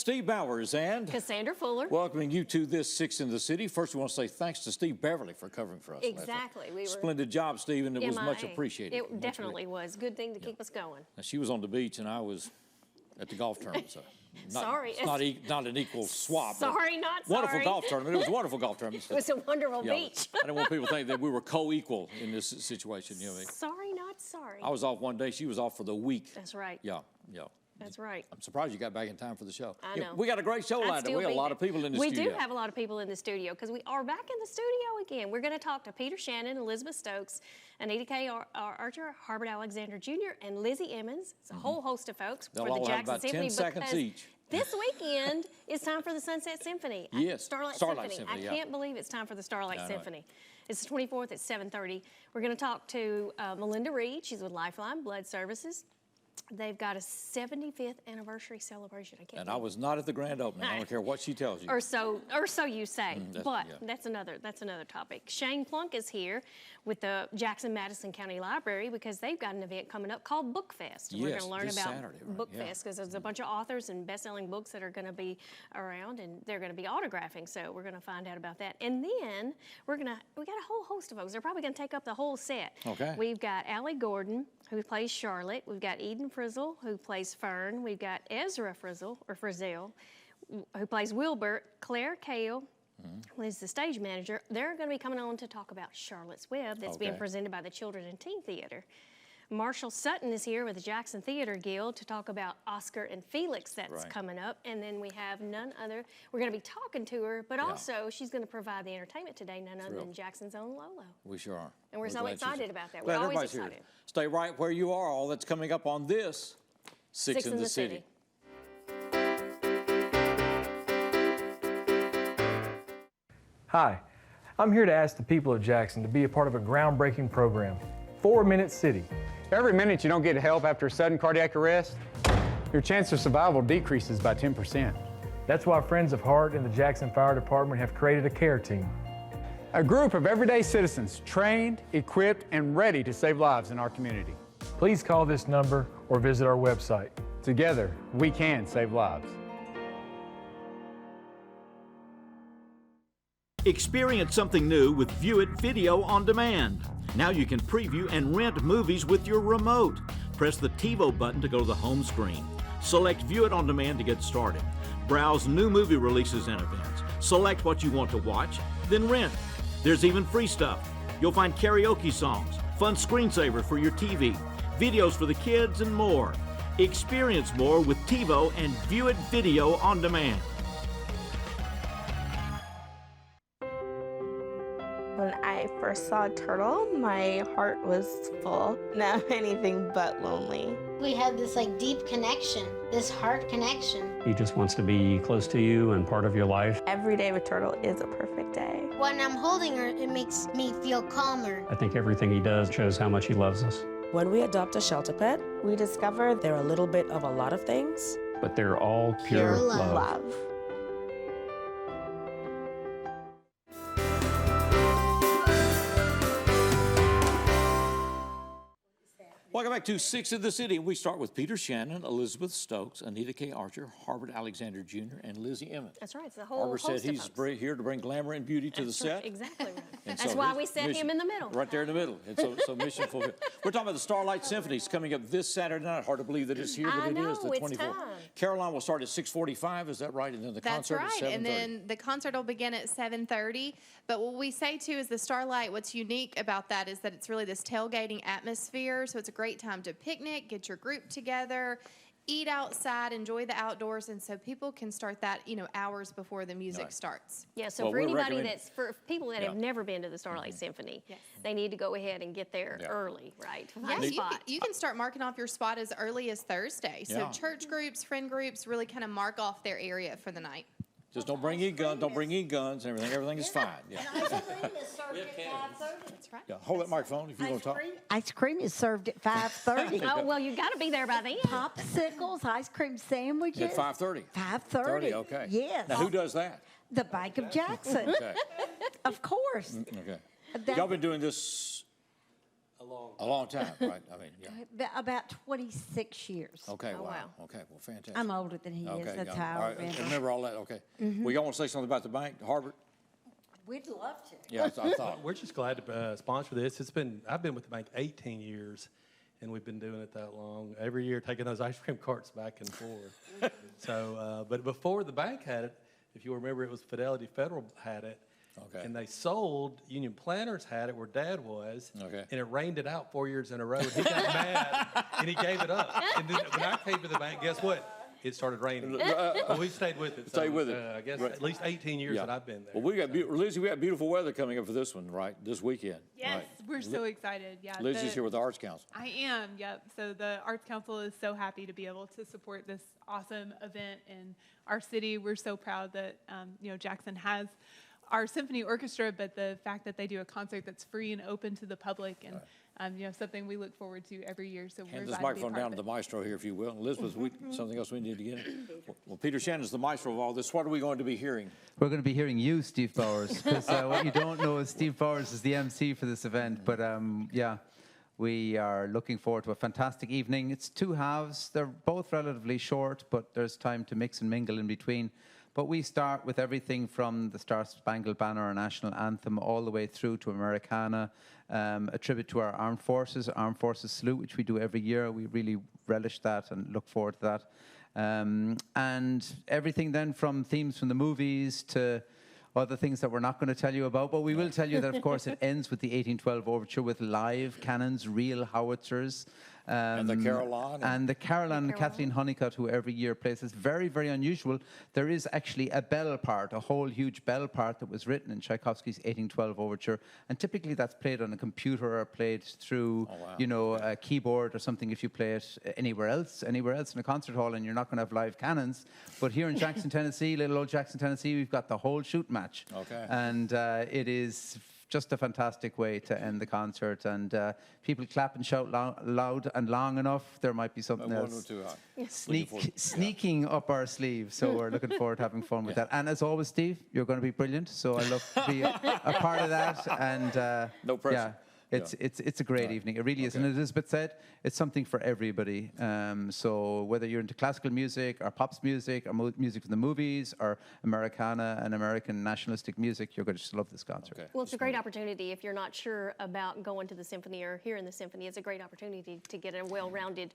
Steve Bowers and Cassandra Fuller. Welcoming you to this Six in the City. First, we want to say thanks to Steve Beverly for covering for us. Exactly. We were splendid job, Steve, and it was much appreciated. It definitely was. Good thing to keep us going. Now, she was on the beach, and I was at the golf tournament. So sorry. It's not an equal swap. Sorry, not sorry. Wonderful golf tournament. It was a wonderful golf tournament. It was a wonderful beach. I don't want people to think that we were co-equal in this situation. You know what I mean? Sorry, not sorry. I was off one day. She was off for the week. That's right. Yeah. That's right. I'm surprised you got back in time for the show. I know. We got a great show lined up. We got a lot of people in the studio. We do have a lot of people in the studio because we are back in the studio again. We're going to talk to Peter Shannon, Elizabeth Stokes, Anita K. Archer, Harbert Alexander Jr., and Lizzie Emmons. It's a whole host of folks They'll for all the have Jackson about Symphony. 10 seconds each. This weekend is time for the Sunset Symphony. Yes, Starlight Symphony. I can't believe it's time for the Starlight Symphony. It's the 24th at 7:30. We're going to talk to Melinda Reed. She's with Lifeline Blood Services. They've got a 75th anniversary celebration. I was not at the grand opening. I don't care what she tells you. Or so you say. That's another topic. Shane Plunk is here with the Jackson-Madison County Library because they've got an event coming up called Book Fest. Yes, we're going to learn about Saturday, Book Fest because there's a bunch of authors and best-selling books that are going to be around and they're going to be autographing. So we're going to find out about that. And then we got a whole host of folks. They're probably going to take up the whole set. Okay. We've got Allie Gordon, who plays Charlotte. We've got Eden Frizzle, who plays Fern. We've got Ezra Frizzle, who plays Wilbert. Claire Kale, who is the stage manager. They're going to be coming on to talk about Charlotte's Web that's being presented by the Children and Teen Theater. Marshall Sutton is here with the Jackson Theater Guild to talk about Oscar and Felix that's coming up. And then we have none other, we're going to be talking to her, but also she's going to provide the entertainment today, none other than Jackson's own Lolo. We sure are. And we're so excited about that. We're always excited. Here. Stay right where you are. All that's coming up on this Six in the City. Hi, I'm here to ask the people of Jackson to be a part of a groundbreaking program, 4 Minute City. Every minute you don't get help after a sudden cardiac arrest, your chance of survival decreases by 10%. That's why Friends of Heart and the Jackson Fire Department have created a care team. A group of everyday citizens trained, equipped, and ready to save lives in our community. Please call this number or visit our website. Together, we can save lives. Experience something new with View It Video on Demand. Now you can preview and rent movies with your remote. Press the TiVo button to go to the home screen. Select View It on Demand to get started. Browse new movie releases and events. Select what you want to watch, then rent. There's even free stuff. You'll find karaoke songs, fun screensavers for your TV, videos for the kids, and more. Experience more with TiVo and View It Video on Demand. When I first saw Turtle, my heart was full. Now anything but lonely. We have this deep connection, this heart connection. He just wants to be close to you and part of your life. Every day with Turtle is a perfect day. When I'm holding her, it makes me feel calmer. I think everything he does shows how much he loves us. When we adopt a shelter pet, we discover they're a little bit of a lot of things. But they're all pure love. Welcome back to Six in the City. We start with Peter Shannon, Elizabeth Stokes, Anita K. Archer, Harbert Alexander Jr., and Lizzie Emmons. That's right. It's a whole Harbert host said he's here to bring glamour and beauty to the set. Exactly right. That's why we set him in the middle. Right there in the middle. And so mission fulfilled. We're talking about the Starlight Symphonies coming up this Saturday night. Hard to believe that it's here, but it is the 24th. It's time. Caroline will start at 6:45. Is that right? And then the concert at 7:30. That's right. And then the concert will begin at 7:30. But what we say too is the Starlight. What's unique about that is that it's really this tailgating atmosphere. So it's a great time to picnic, get your group together, eat outside, enjoy the outdoors, and so people can start that, hours before the music starts. Yeah, so for people that have never been to the Starlight Symphony, they need to go ahead and get there early, right? You can start marking off your spot as early as Thursday. So church groups, friend groups really kind of mark off their area for the night. Just don't bring any guns. Don't bring any guns. And everything. Everything is fine. Yeah. Ice cream is served at 5:30. That's right. Yeah. Hold that microphone if you want to talk. Ice cream is served at 5:30. Oh well, you got to be there by then. Popsicles, ice cream sandwiches. At 5:30. 5:30. Okay. Yes. Now who does that? The Bank of Jackson. Okay. Of course. Okay. Y'all been doing this a A long time, right? I mean, yeah. About 26 years. Okay, Oh, wow. wow. Okay, well, fantastic. I'm older than he is. Okay, That's got it. how All I right, remember. remember all that, okay. Well, y'all want to say something about the bank, Harvard? We'd love to. Yeah, I thought. We're just glad to sponsor this. I've been with the bank 18 years, and we've been doing it that long. Every year, taking those ice cream carts back and forth. So, but before the bank had it, if you remember, it was Fidelity Federal had it. Okay. And they sold, Union Planters had it where Dad was, Okay. and it rained it out 4 years in a row. And he got mad, and he gave it up. And then when I came to the bank, guess what? It started raining. Well, we stayed with it. Stayed with it. I guess Right. at least 18 years that I've been there. Well, we got, Lizzie, we got beautiful weather coming up for this one, right? This weekend. Yes, right. we're so excited. Yeah, Lizzie's here with the Arts Council. I am. Yep. So the Arts Council is so happy to be able to support this awesome event in our city. We're so proud that Jackson has our symphony orchestra, but the fact that they do a concert that's free and open to the public, and something we look forward to every year. So we're Hand glad this to be microphone part down of to it. the maestro here, if you will. Elizabeth, something else we need to get in. Well, Peter Shannon's the maestro of all this. What are we going to be hearing? We're going to be hearing you, Steve Bowers, because what you don't know is Steve Bowers is the MC for this event. But yeah, we are looking forward to a fantastic evening. It's two halves. They're both relatively short, but there's time to mix and mingle in between. But we start with everything from the Star Spangled Banner, our national anthem, all the way through to Americana, a tribute to our armed forces salute, which we do every year. We really relish that and look forward to that. And everything then from themes from the movies to other things that we're not going to tell you about. But we will tell you that, of course, it ends with the 1812 Overture with live cannons, real howitzers. And the Caroline. And the Caroline, Kathleen Honeycutt, who every year plays. It's very, very unusual. There is actually a bell part, a whole huge bell part that was written in Tchaikovsky's 1812 Overture. And typically that's played on a computer or played through, a keyboard or something if you play it anywhere else in a concert hall, and you're not going to have live cannons. But here in Jackson, Tennessee, little old Jackson, Tennessee, we've got the whole shoot match. Okay. And it is just a fantastic way to end the concert, and people clap and shout loud and long enough, there might be something else sneaking up our sleeve. So we're looking forward to having fun with that. And as always, Steve, you're going to be brilliant. So I love to be a part of that. And no pressure. It's a great evening. It really is. And as Elizabeth said, it's something for everybody. So whether you're into classical music or pops music or music from the movies or Americana and American nationalistic music, you're going to just love this concert. Well, it's a great opportunity if you're not sure about going to the symphony or hearing the symphony. It's a great opportunity to get a well-rounded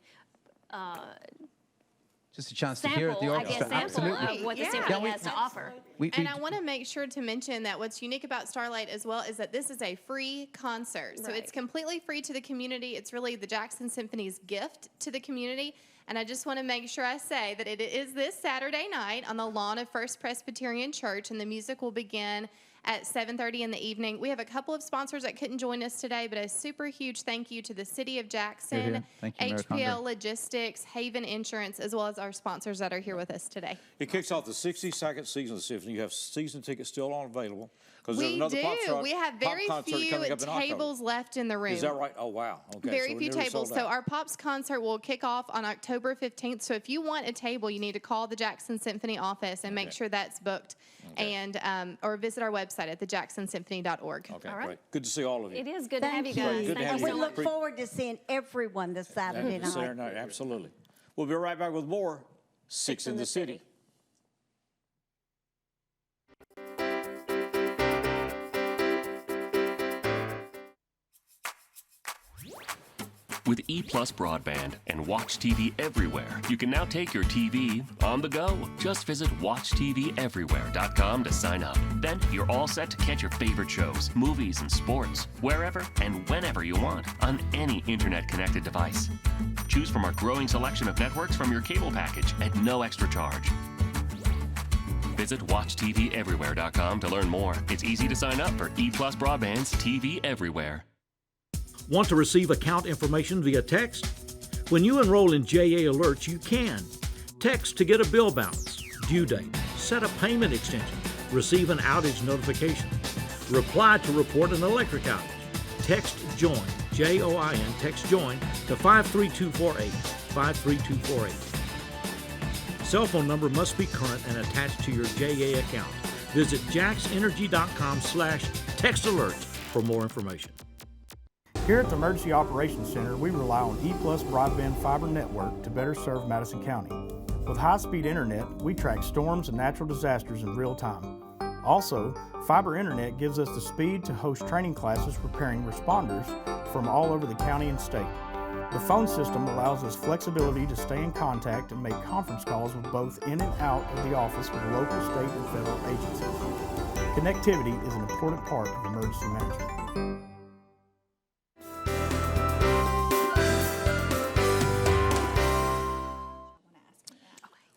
just a chance to hear it, the orchestra. Absolutely. Of what the symphony has to offer. And I want to make sure to mention that what's unique about Starlight as well is that this is a free concert. So it's completely free to the community. It's really the Jackson Symphony's gift to the community. And I just want to make sure I say that it is this Saturday night on the lawn of First Presbyterian Church, and the music will begin at 7:30 in the evening. We have a couple of sponsors that couldn't join us today, but a super huge thank you to the City of Jackson, Thank you, HPL Logistics, Haven Insurance, as well as our sponsors that are here with us today. It kicks off the 62nd season of the Symphony. You have season tickets still on available. We do. We have very few tables left in the room. Is that right? Oh, wow. Okay. Very few tables. So our Pops concert will kick off on October 15th. So if you want a table, you need to call the Jackson Symphony office and make sure that's booked, and or visit our website at thejacksonsymphony.org. Okay, great. Good to see all of you. It is good to have you guys. Good to have And you. we look forward to seeing everyone this Saturday night. Saturday night, absolutely. We'll be right back with more Six in the City. With EPlus broadband and Watch TV everywhere, you can now take your TV on the go. Just visit WatchTVEverywhere.com to sign up. Then you're all set to catch your favorite shows, movies, and sports wherever and whenever you want on any internet-connected device. Choose from our growing selection of networks from your cable package at no extra charge. Visit WatchTVEverywhere.com to learn more. It's easy to sign up for EPlus Broadband's TV Everywhere. Want to receive account information via text? When you enroll in JA Alerts, you can. Text to get a bill balance, due date, set a payment extension, receive an outage notification, reply to report an electric outage. Text JOIN, J-O-I-N, text JOIN to 53248, 53248. Cell phone number must be current and attached to your JA account. Visit jaxenergy.com/textalerts for more information. Here at the Emergency Operations Center, we rely on EPlus broadband fiber network to better serve Madison County. With high-speed internet, we track storms and natural disasters in real time. Also, fiber internet gives us the speed to host training classes preparing responders from all over the county and state. The phone system allows us flexibility to stay in contact and make conference calls with both in and out of the office with local, state, and federal agencies. Connectivity is an important part of emergency management.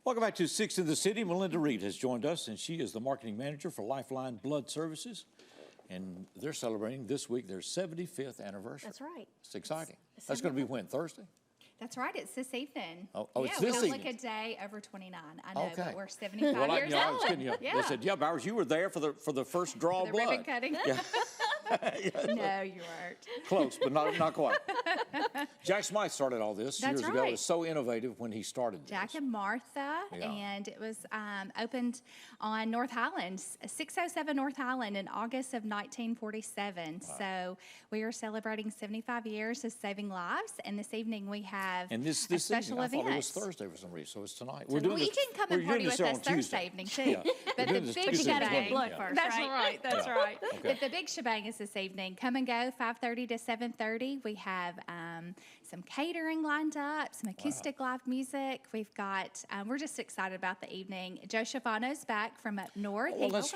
Welcome back to 6 in the City. Melinda Reed has joined us, and she is the marketing manager for Lifeline Blood Services. And they're celebrating this week their 75th anniversary. That's right. It's exciting. That's going to be when? Thursday? That's right. It's this evening. Oh, yeah, it's this we evening. look a day over 29. I know, Okay. but we're 75 Well, years I old. was kidding you. Yeah. They said, yeah, Bowers, you were there for the first draw The of blood. ribbon cutting. Yeah. No, you weren't. Close, but not quite. Jack Smythe started all this That's years ago. It right. was so innovative when he started this. Jack and Martha, Yeah. and it was opened on North Highland, 607 North Highland in August of 1947. Wow. So we are celebrating 75 years of saving lives, and this evening we have And this a special evening, I event. thought it was Thursday for some reason, so it's tonight. Well, you can come and party with us Thursday evening too. Yeah. But We're the doing this big Tuesday and shebang, Wednesday. Yeah. that's right. That's Yeah. right. Okay. But the big shebang is this evening. Come and go, 5:30 to 7:30. We have some catering lined up, some acoustic live music. We've got. We're just excited about the evening. Joe Schiavano's back from up north. Well, that's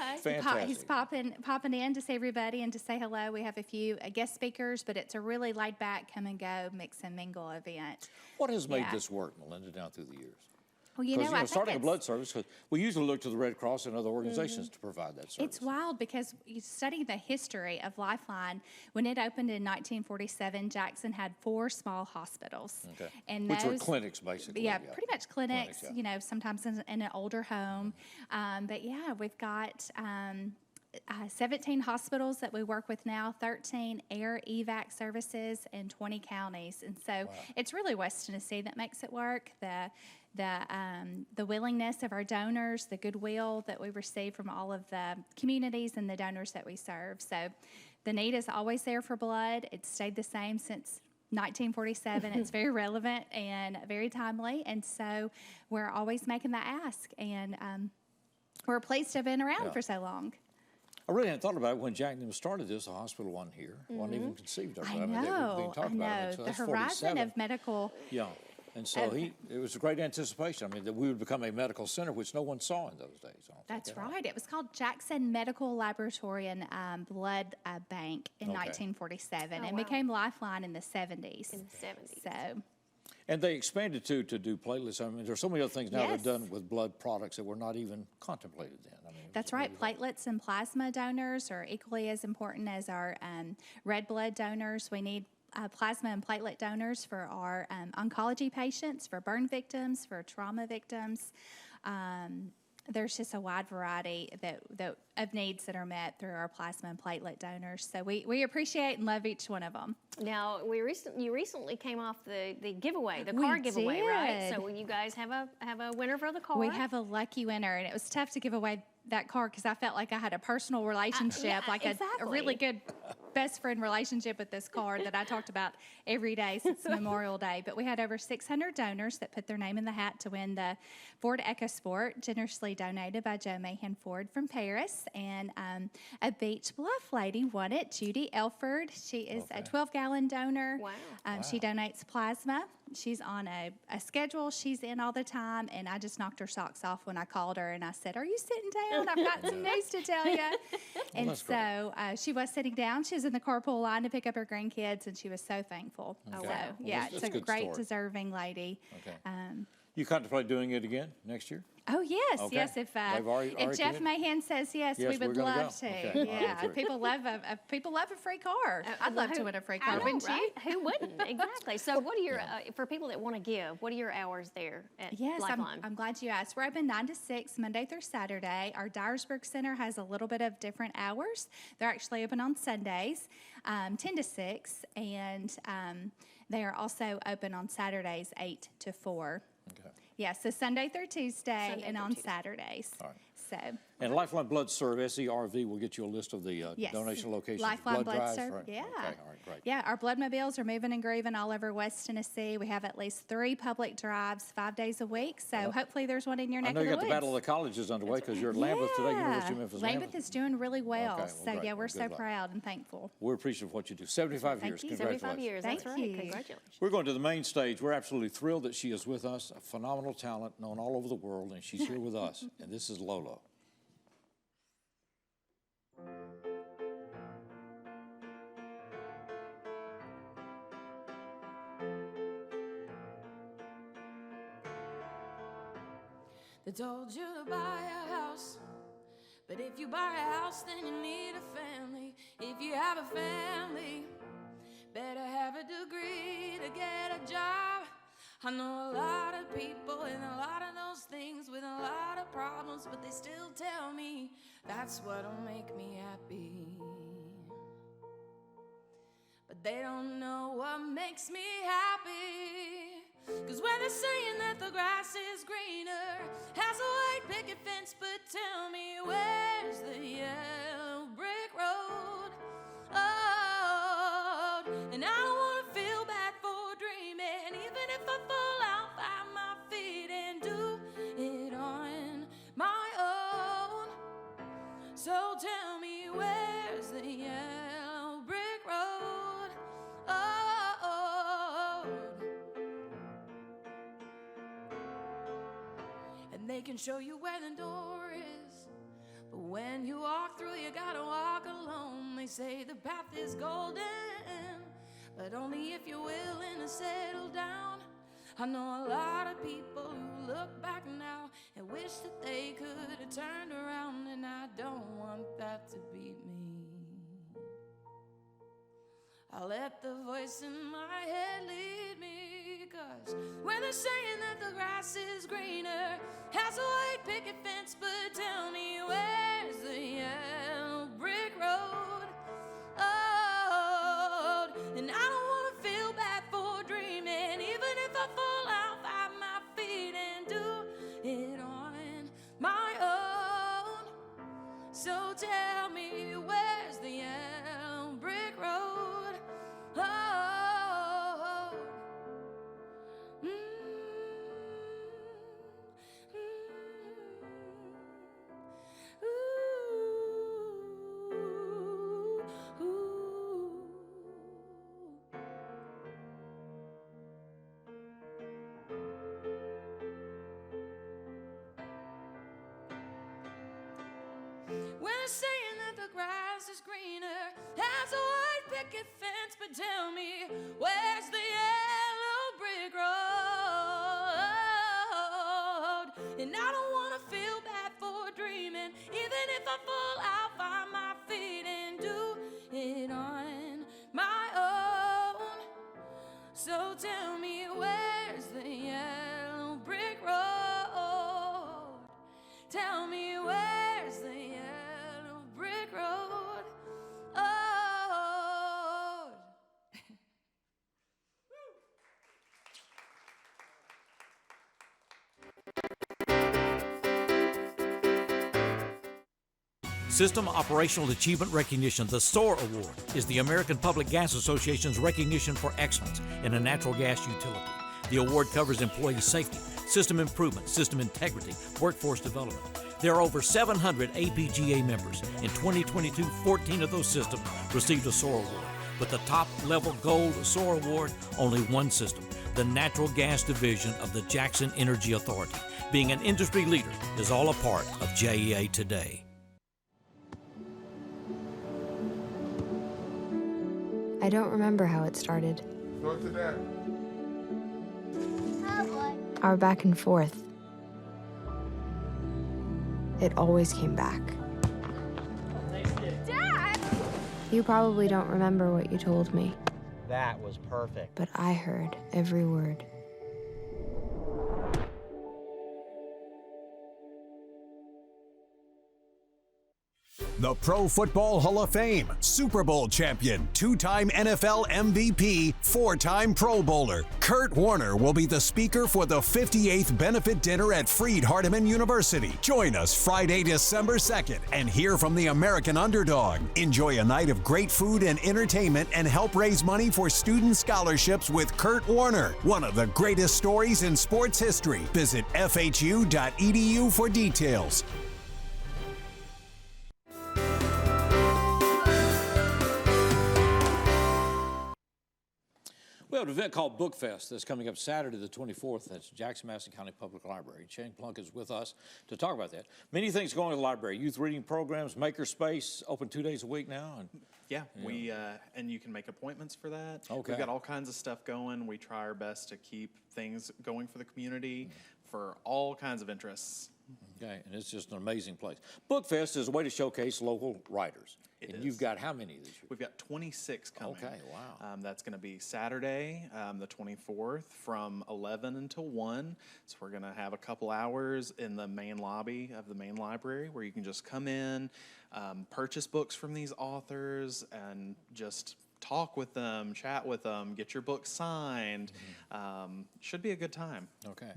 He's popping in to see everybody and to say hello. We have a few guest speakers, but it's a really laid back, come and go, mix and mingle event. What has made Yeah. this work, Melinda, down through the years? Well, you Because know, I think starting a it's- blood service, because we usually look to the Red Cross and other organizations to provide that service. It's wild because you study the history of Lifeline. When it opened in 1947, Jackson had 4 small hospitals. Okay. And Which were those- clinics, basically. Yeah, pretty much clinics, yeah. you know, sometimes in an older home. But yeah, we've got 17 hospitals that we work with now, 13 air evac services in 20 counties. And so it's really West Tennessee that makes it work. The willingness of our donors, the goodwill that we receive from all of the communities and the donors that we serve. So the need is always there for blood. It's stayed the same since 1947. It's very relevant and very timely. And so we're always making that ask. And we're pleased to have been around for so long. I really hadn't thought about it when Jack and them started this. The hospital wasn't here. Wasn't even conceived of. I mean, they were being know. talked about it. So The that's horizon 47. of medical. Yeah. And so it was a great anticipation. I mean, that we would become a medical center, which no one saw in those days. That's right. It was called Jackson Medical Laboratory and Blood Bank in 1947 and became Lifeline in the 70s. In the 70s. So. And they expanded to do platelets. I mean, there's so many other things now Yes. they've done with blood products that were not even contemplated then. I mean, That's right. Platelets and plasma donors are equally as important as our red blood donors. We need plasma and platelet donors for our oncology patients, for burn victims, for trauma victims. There's just a wide variety of needs that are met through our plasma and platelet donors. So we appreciate and love each one of them. Now, you recently came off the giveaway, the car giveaway, right? So you guys have a winner for the car. We have a lucky winner, and it was tough to give away that car because I felt like I had a personal relationship, a really good best friend relationship with this car that I talked about every day since Memorial Day. But we had over 600 donors that put their name in the hat to win the Ford EcoSport, generously donated by Joe Mahan Ford from Paris. And a Beach Bluff lady won it, Judy Elford. She is a 12-gallon donor. Wow. She donates plasma. She's on a schedule. She's in all the time, and I just knocked her socks off when I called her, and I said, "Are you sitting down? I've got some news to tell you." And so she was sitting down. She was in the carpool line to pick up her grandkids, and she was so thankful. Okay. So, Well, yeah, that's it's a good great, story. deserving lady. Okay. You contemplate doing it again next year? Oh, yes, Okay. yes. If They've already Jeff committed? Mahan says yes, Yes, we we're would gonna love go. to. Okay. Yeah, All right. people love a free car. I'd love to win a free car, I know, wouldn't right? you? Who wouldn't? Exactly. So what are your, for people that want to give, what are your hours there at Yes, Lifeline? I'm glad you asked. We're open 9 to 6, Monday through Saturday. Our Dyersburg Center has a little bit of different hours. They're actually open on Sundays, 10 to 6, and they are also open on Saturdays, 8 to 4. Okay. Yeah, so Sunday through Tuesday Sunday and through on Tuesday. Saturdays. All right. So And Lifeline Blood Serve, SERV, will get you a list of the Yes. donation locations. Lifeline Blood drives, Serve, right? yeah. Okay, all right, great. Yeah, our blood mobiles are moving and grooving all over West Tennessee. We have at least 3 public drives 5 days a week, so hopefully there's one in your I neck know of you the got woods. the Battle of the Colleges underway because you're at Lambeth today, University of Memphis. Lambeth is doing really well, Okay, well, so great. yeah, Well, we're good so luck. proud and thankful. We're appreciative of what you do. 75 Thank years. you. Congratulations. 75 years, Thank that's right. you. Congratulations. We're going to the main stage. We're absolutely thrilled that she is with us, a phenomenal talent known all over the world, and she's here with us. And this is LOLO. They told you to buy a house, but if you buy a house, then you need a family. If you have a family, better have a degree to get a job. I know a lot of people and a lot of those things with a lot of problems, but they still tell me that's what'll make me happy. But they don't know what makes me happy. 'Cause when they're saying that the grass is greener, has a white picket fence, but tell me where's the yellow brick road? Oh, and I don't wanna feel bad for dreaming, even if I fall out, find my feet and do it on my own. So tell me where's the yellow brick road? Oh, and they can show you where the door is, but when you walk through, you gotta walk alone. They say the path is golden, but only if you're willing to settle down. I know a lot of people who look back now and wish that they could have turned around, and I don't want that to be me. I let the voice in my head lead me, 'cause when they're saying that the grass is greener, has a white picket fence, but tell me where's the yellow brick road? Oh, and I don't wanna feel bad for dreaming, even if I fall out, find my feet and do it on my own. So tell me where's the yellow brick road? Oh, when they're saying that the grass is greener, has a white picket fence, but tell me where's the yellow brick road? And I don't wanna feel bad for dreaming, even if I fall, I'll find my feet and do it on my own. So tell me where's the yellow brick road? Tell me where's the yellow brick road? Oh. System Operational Achievement Recognition, the SOAR Award, is the American Public Gas Association's recognition for excellence in a natural gas utility. The award covers employee safety, system improvement, system integrity, workforce development. There are over 700 APGA members. In 2022, 14 of those systems received a SOAR Award. But the top-level gold SOAR Award, only one system, the Natural Gas Division of the Jackson Energy Authority. Being an industry leader is all a part of JEA today. I don't remember how it started. Go to that. Our back and forth. It always came back. Dad! You probably don't remember what you told me, That was perfect. but I heard every word. The Pro Football Hall of Fame, Super Bowl champion, two-time NFL MVP, four-time Pro Bowler, Kurt Warner will be the speaker for the 58th benefit dinner at Freed-Hardeman University. Join us Friday, December 2nd and hear from the American underdog. Enjoy a night of great food and entertainment and help raise money for student scholarships with Kurt Warner, one of the greatest stories in sports history. Visit fhu.edu for details. We have an event called Book Fest that's coming up Saturday the 24th. That's Jackson-Madison County Public Library. Shane Plunk is with us to talk about that. Many things going on in the library. Youth reading programs, makerspace, open 2 days a week now. And, yeah, we and you can make appointments for that. Okay. We've got all kinds of stuff going. We try our best to keep things going for the community for all kinds of interests. Okay, and it's just an amazing place. Book Fest is a way to showcase local writers. And you've got how many this year? We've got 26 coming. Okay, wow. That's going to be Saturday, the 24th, from 11 until 1. So we're going to have a couple hours in the main lobby of the main library where you can just come in, purchase books from these authors, and just talk with them, chat with them, get your book signed. Should be a good time. Okay.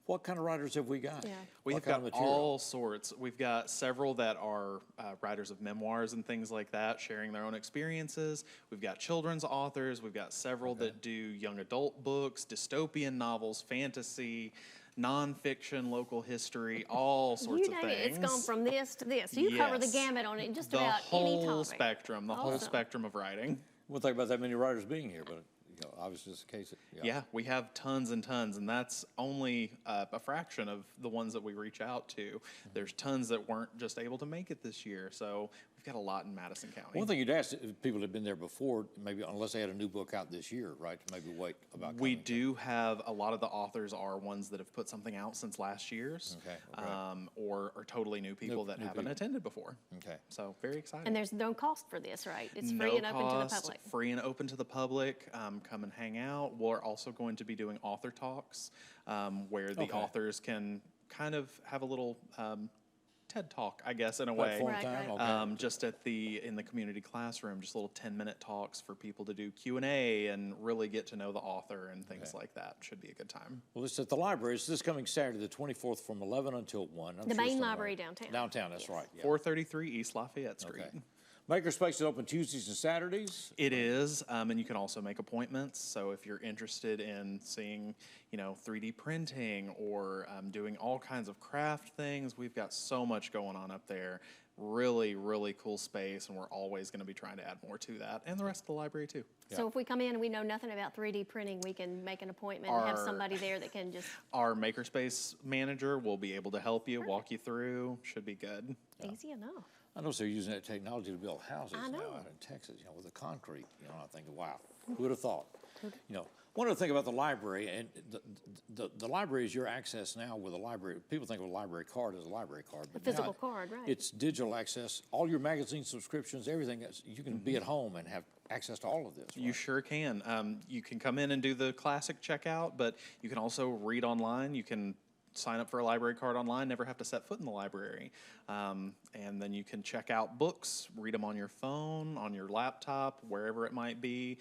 What kind of writers have we got? Yeah. We've got all sorts. We've got several that are writers of memoirs and things like that, sharing their own experiences. We've got children's authors. We've got several that do young adult books, dystopian novels, fantasy, nonfiction, local history, all sorts of things. It's gone from this to this. You cover the gamut on it, just about any topic. The whole spectrum, the whole spectrum of writing. We'll think about that many writers being here, but obviously it's the case. Yeah, we have tons and tons, and that's only a fraction of the ones that we reach out to. There's tons that weren't just able to make it this year, so we've got a lot in Madison County. One thing you'd ask if people have been there before, maybe unless they had a new book out this year, right, to maybe wait about We do have a lot of the authors are ones that have put something out since last year's, or are totally new people that haven't attended before. Okay. So very exciting. And there's no cost for this, right? It's free and open to the public. Free and open to the public. Come and hang out. We're also going to be doing author talks where the authors can kind of have a little TED Talk, I guess, in a way. Just in the community classroom, just little 10-minute talks for people to do Q&A and really get to know the author and things like that. Should be a good time. Well, it's at the library. It's this coming Saturday, the 24th, from 11 until 1. The main library downtown. Downtown, that's right. Yeah. 433 East Lafayette Street. Okay. Makerspace is open Tuesdays and Saturdays? It is, and you can also make appointments. So if you're interested in seeing, 3D printing or doing all kinds of craft things, we've got so much going on up there. Really, really cool space, and we're always going to be trying to add more to that, and the rest of the library too. So if we come in and we know nothing about 3D printing, we can make an appointment and have somebody there that can just... Our Makerspace manager will be able to help you, walk you through. Should be good. Easy enough. I know they're using that technology to build houses now out in Texas, with the concrete. I think, wow, who would have thought? One other thing about the library, and the library is your access now with a library. People think of a library card as a library card. But a physical card, right. It's digital access. All your magazine subscriptions, everything, you can be at home and have access to all of this. Right? You sure can. You can come in and do the classic checkout, but you can also read online. You can sign up for a library card online, never have to set foot in the library. And then you can check out books, read them on your phone, on your laptop, wherever it might be.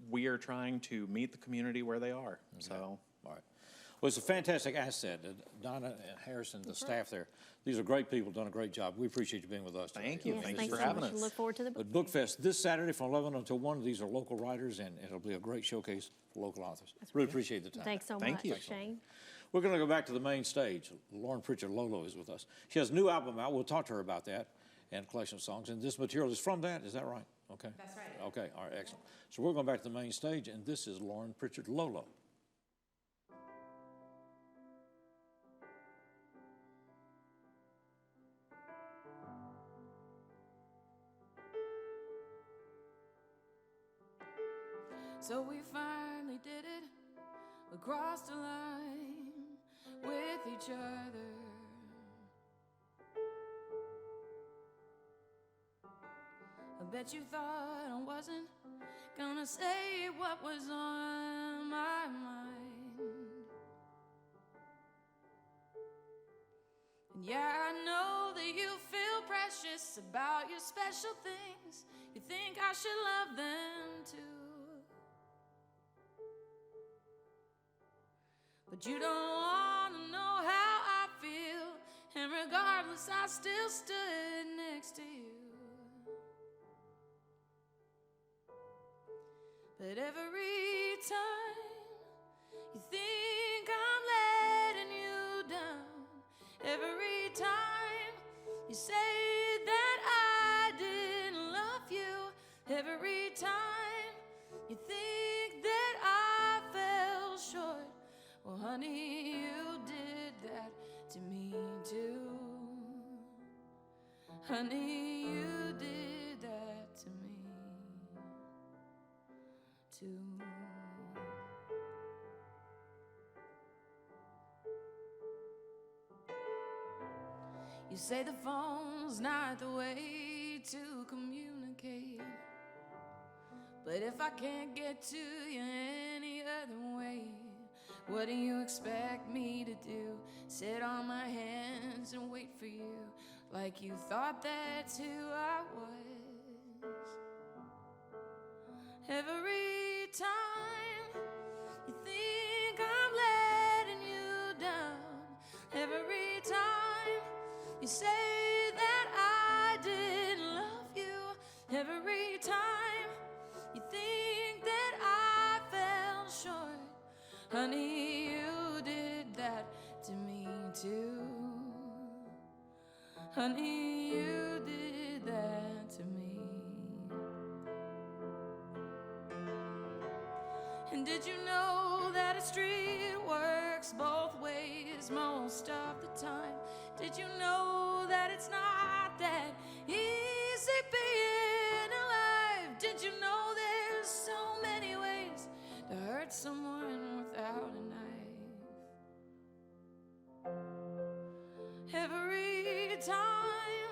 We are trying to meet the community where they are. So, all right. Well, it's a fantastic asset. Donna and Harrison, the staff there, these are great people, done a great job. We appreciate you being with us today. Thank you. Thanks for having us. Look forward to the book. But Book Fest this Saturday from 11 until 1. These are local writers, and it'll be a great showcase for local authors. Really appreciate the time. Thanks so much, Shane. We're going to go back to the main stage. Lauren Pritchard, LOLO, is with us. She has a new album out. We'll talk to her about that and a collection of songs. And this material is from that. Is that right? Okay. That's right. Okay. All right. Excellent. So we're going back to the main stage, and this is Lauren Pritchard, LOLO. So we finally did it, across the line with each other. I bet you thought I wasn't gonna say what was on my mind. And yeah, I know that you feel pressure precious about your special things. You think I should love them too. But you don't want to know how I feel, and regardless, I still stood next to you. But every time you think I'm letting you down, every time you say that I didn't love you, every time you think that I fell short, well, honey, you did that to me too. Honey, you did that to me too. You say the phone's not the way to communicate, but if I can't get to you any other way, what do you expect me to do? Sit on my hands and wait for you, like you thought that's who I was. Every time you think I'm letting you down, every time you say that I didn't love you, every time you think that I fell short, honey, you did that to me too. Honey, you did that to me. And did you know that a street works both ways most of the time? Did you know that it's not that easy being alive? Did you know there's so many ways to hurt someone without a knife? Every time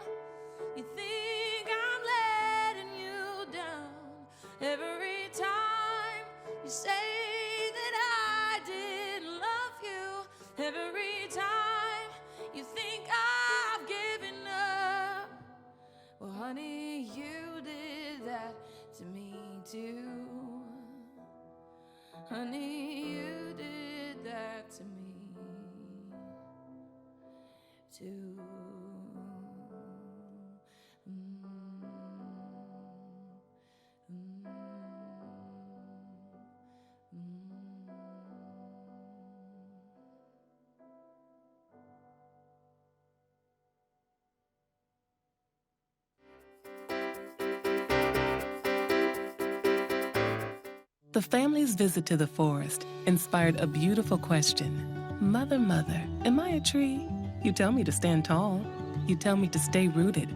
you think I'm letting you down, every time you say that I didn't love you, every time you think I've given up, well, honey, you did that to me too. Honey, you did that to me too. The family's visit to the forest inspired a beautiful question. Mother, mother, am I a tree? You tell me to stand tall. You tell me to stay rooted.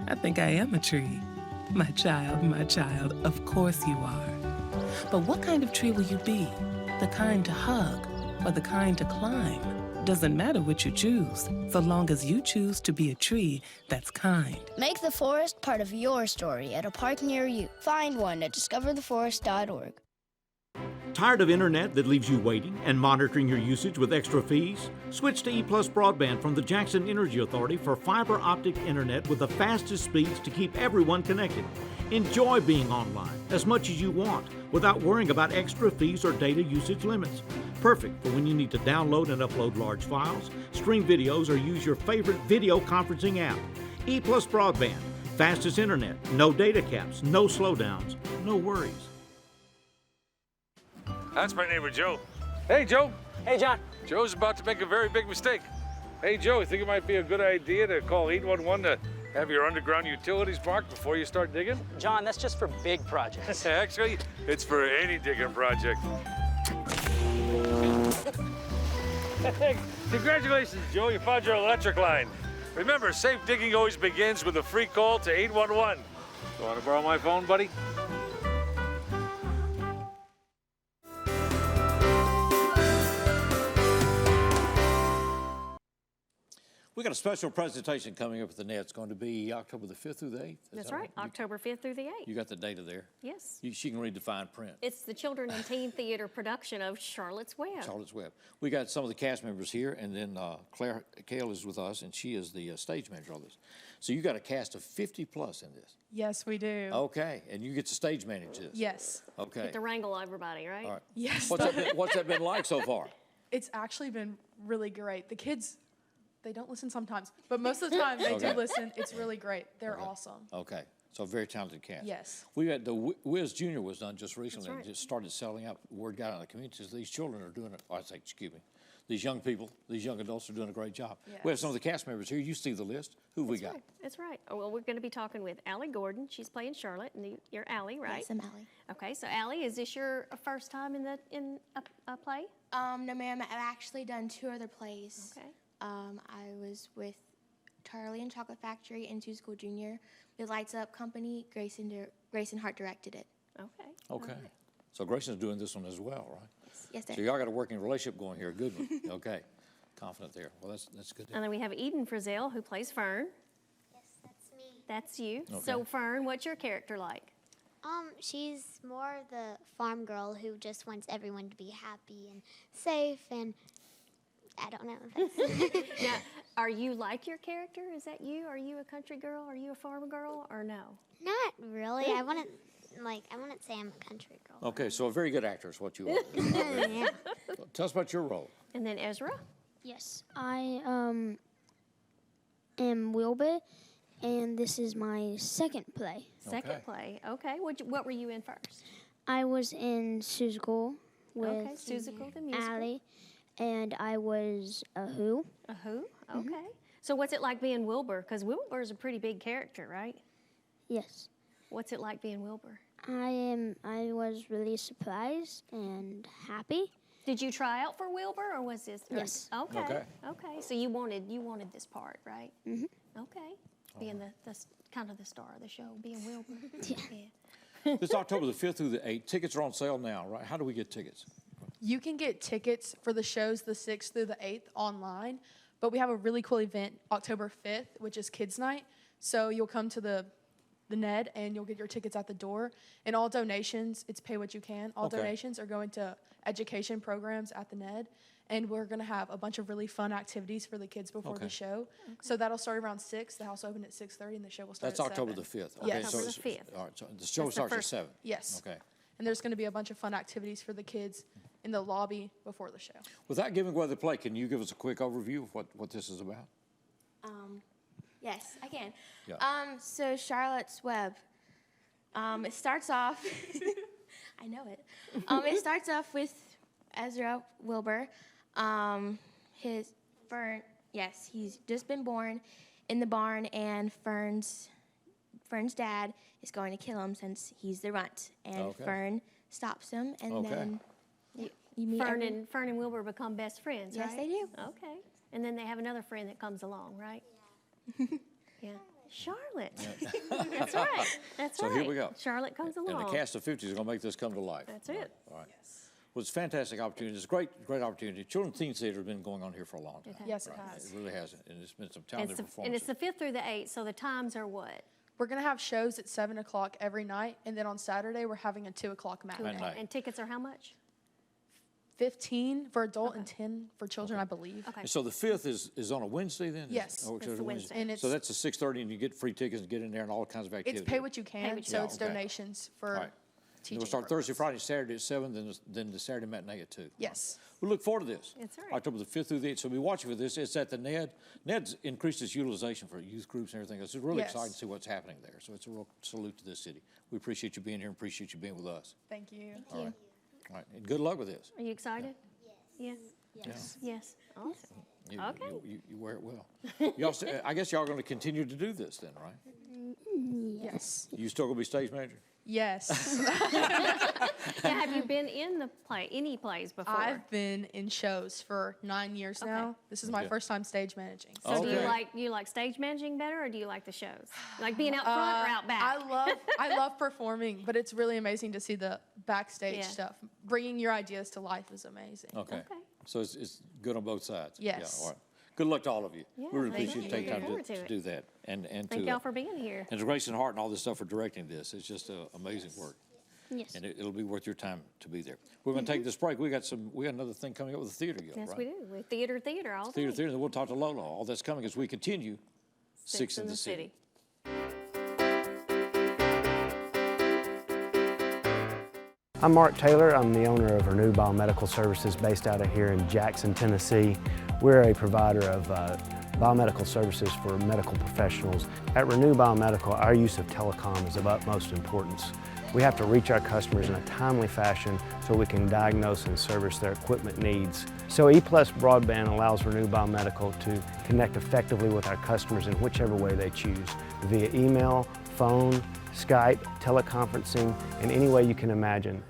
I think I am a tree. My child, of course you are. But what kind of tree will you be? The kind to hug or the kind to climb? Doesn't matter what you choose, so long as you choose to be a tree that's kind. Make the forest part of your story at a park near you. Find one at discovertheforest.org. Tired of internet that leaves you waiting and monitoring your usage with extra fees? Switch to EPlus broadband from the Jackson Energy Authority for fiber optic internet with the fastest speeds to keep everyone connected. Enjoy being online as much as you want without worrying about extra fees or data usage limits. Perfect for when you need to download and upload large files, stream videos, or use your favorite video conferencing app. EPlus broadband, fastest internet, no data caps, no slowdowns, no worries. That's my neighbor, Joe. Hey, Joe. Hey, John. Joe's about to make a very big mistake. Hey, Joe, you think it might be a good idea to call 811 to have your underground utilities marked before you start digging? John, that's just for big projects. Actually, it's for any digging project. Congratulations, Joe. You found your electric line. Remember, safe digging always begins with a free call to 811. You want to borrow my phone, buddy? We got a special presentation coming up at the Net. It's going to be October the 5th through the 8th. That's right, October 5th through the 8th. You got the data there? Yes. She can read the fine print. It's the Children and Teen Theater production of Charlotte's Web. Charlotte's Web. We got some of the cast members here, and then Claire Kale is with us, and she is the stage manager of this. So you got a cast of 50 plus in this. Yes, we do. Okay, and you get to stage manage this. Yes. Okay. Get to wrangle everybody, right? All right. Yes. What's that been like so far? It's actually been really great. The kids, they don't listen sometimes, but most of the time they Okay. do listen. It's really great. They're awesome. Okay, so a very talented cast. Yes. We had the Wiz Jr. was done just recently. right. And just started selling out. Word got out in the community. These children are doing it. Oh, I say, excuse me. These young people, these young adults are doing a great job. We have some of the cast members here. You see the list. Who we got? Right. That's right. Oh, well, we're going to be talking with Allie Gordon. She's playing Charlotte, and you're Allie, right? Yes, I'm Allie. Okay, so Allie, is this your first time in a play? No, ma'am. I've actually done 2 other plays. Okay. I was with Charlie and Chocolate Factory and Two School Junior. With Lights Up Company, Grayson Hart directed it. Okay. Okay. So Grayson's doing this one as well, right? Yes, sir. So y'all got a working relationship going here. Good one. Okay. Confident there. Well, that's good. And then we have Eden Frizzell, who plays Fern. Yes, that's me. That's you. Okay. So Fern, what's your character like? She's more the farm girl who just wants everyone to be happy and safe, and I don't know if that's... Now, are you like your character? Is that you? Are you a country girl? Are you a farm girl, or no? Not really. I wouldn't say I'm a country girl. Okay, so a very good actor is what you are. Yeah. Tell us about your role. And then Ezra? Yes, I am Wilbur, and this is my second play. Second play. Okay. What were you in first? I was in Seussical with Okay, Seussical the musical. Allie, and I was a Who. A Who? Okay. So what's it like being Wilbur? Because Wilbur is a pretty big character, right? Yes. What's it like being Wilbur? I was really surprised and happy. Did you try out for Wilbur, or was this? Yes. Okay. Okay. Okay. So you wanted this part, right? Mm-hmm. Okay. Being the kind of the star of the show, being Wilbur. Yeah. This October the 5th through the 8th. Tickets are on sale now, right? How do we get tickets? You can get tickets for the shows the 6th through the 8th online, but we have a really cool event October 5th, which is Kids Night. So you'll come to the Ned, and you'll get your tickets at the door. And all donations, it's pay what you can. All donations are going to education programs at the Ned. And we're going to have a bunch of really fun activities for the kids before the show. So that'll start around 6. The house will open at 6:30, and the show will start That's at October 7. the 5th. Yes. Okay, so October the 5th. All right, so the show starts at 7. Yes. Okay. And there's going to be a bunch of fun activities for the kids in the lobby before the show. Without giving away the play, can you give us a quick overview of what this is about? Yes, I can. Yeah. So Charlotte's Web. It starts off. I know it. It starts off with Ezra Wilbur. His Fern. Yes, he's just been born in the barn, and Fern's dad is going to kill him since he's the runt, and Fern stops him, and then you meet Fern and Wilbur become best friends, Yes, right? they do. Okay. And then they have another friend that comes along, right? Yeah. Charlotte. That's right. That's So right. here we go. Charlotte comes along. And the cast of 50 is going to make this come to life. That's it. All right. Well, it's a fantastic opportunity. It's a great opportunity. Children's Teen Theater has been going on here for a long time. Yes, it has. It really has. And it's been some talented And performances. it's the 5th through the 8th, so the times are what? We're going to have shows at 7 o'clock every night, and then on Saturday we're having a 2 o'clock matinee. And tickets are how much? 15 for adult and 10 for children, I believe. Okay. So the 5th is on a Wednesday then? Yes. Oh, It's the Wednesday. And so that's a 6:30, and you get free tickets and get in there and all kinds of activities. It's pay what you can, so it's donations for All right. teaching. We'll start purposes. Thursday, Friday, Saturday at 7, then the Saturday matinee at 2. Yes. We look forward to this. That's right. October the 5th through the 8th. So we'll be watching for this. It's at the Ned. Ned's increased its utilization for youth groups and everything. It's really exciting to see what's happening there. So it's a real salute to this city. We appreciate you being here and appreciate you being with us. Thank you. All right. All right. And good luck with this. Are you excited? Yes. Yes. Yes. Awesome. Okay. You wear it well. Y'all, I guess y'all are going to continue to do this then, right? Yes. You still going to be stage manager? Yes. Yeah, have you been in any plays before? I've been in shows for 9 years now. This is my first time stage managing. So do you like stage managing better, or do you like the shows? Like being out front or out back? I love performing, but it's really amazing to see the backstage stuff. Bringing your ideas to life is amazing. Okay. So it's good on both sides. Yes. Yeah, all right. Good luck to all of you. Yeah, we really thank appreciate you you. taking time Looking to forward to do it. that. And Thank to, y'all for being here. And to Grace and Hart and all this stuff for directing this. It's just amazing work. Yes. And it'll be worth your time to be there. We're going to take this break. We got another thing coming up with the Theater Guild, Yes, right? we do. With theater all day. Theater, and then we'll talk to Lolo. All that's coming as we continue Six in the City. I'm Mark Taylor. I'm the owner of Renewable Medical Services based out of here in Jackson, Tennessee. We're a provider of biomedical services for medical professionals. At Renew Biomedical, our use of telecom is of utmost importance. We have to reach our customers in a timely fashion so we can diagnose and service their equipment needs. So EPlus Broadband allows Renew Biomedical to connect effectively with our customers in whichever way they choose, via email, phone, Skype, teleconferencing, and any way you can imagine.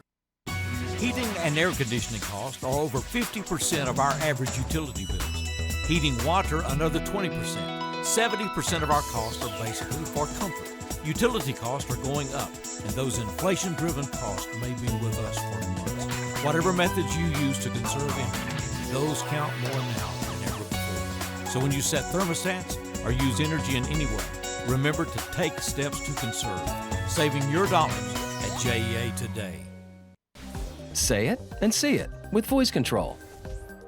Heating and air conditioning costs are over 50% of our average utility bills. Heating water, another 20%. 70% of our costs are basically for comfort. Utility costs are going up, and those inflation-driven costs may be with us for months. Whatever methods you use to conserve energy, those count more now than ever before. So when you set thermostats or use energy in any way, remember to take steps to conserve, saving your dollars at JEA today. Say it and see it with voice control.